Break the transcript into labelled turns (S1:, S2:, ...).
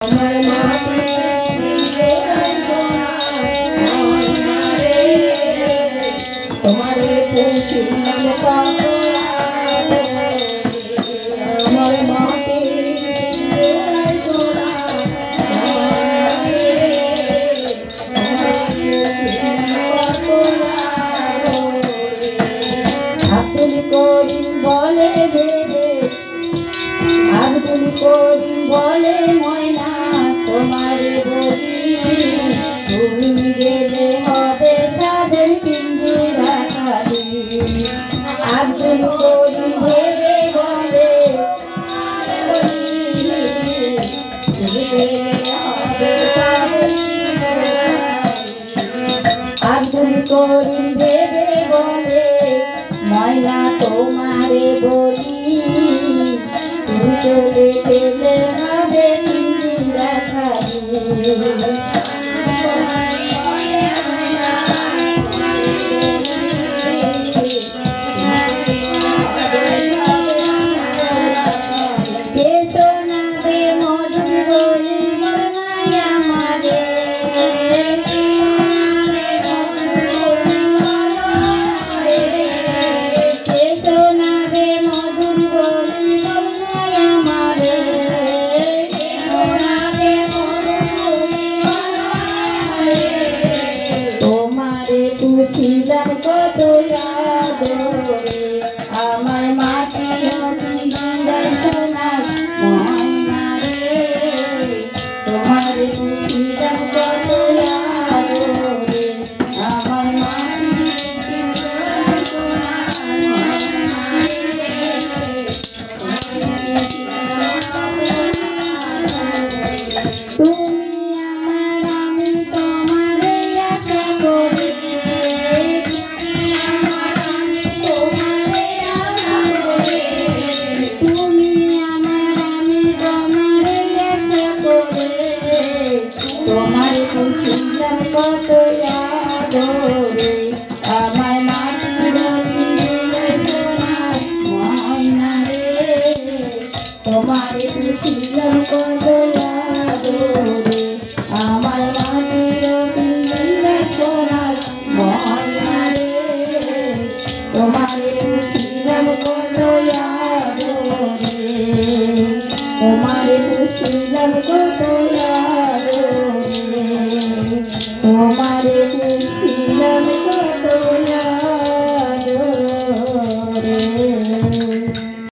S1: तुम्हारे बोले मयना तुम्हारे बोली तुम गेले होबे साদের पिंजरा खाली आब्दुल करीम भेबे बोले आब्दुल करीम भेबे बोले मयना तुम्हारे बोली चले गेले হবে পিঞ্জিরা খালি ছিলাম কত আদরে আমার মাটি সোনার ময়না রে তোমার ছিলাম কত আদরে আমার মাটি সোনার ময়না রে তোমার ছিলাম কত আদরে আমার মাটির সোনার ময়না রে তোমার ছিলাম কত আদরে আমার মাটির সোনার ময়না রে তোমার ছিলাম কত আদরে তোমার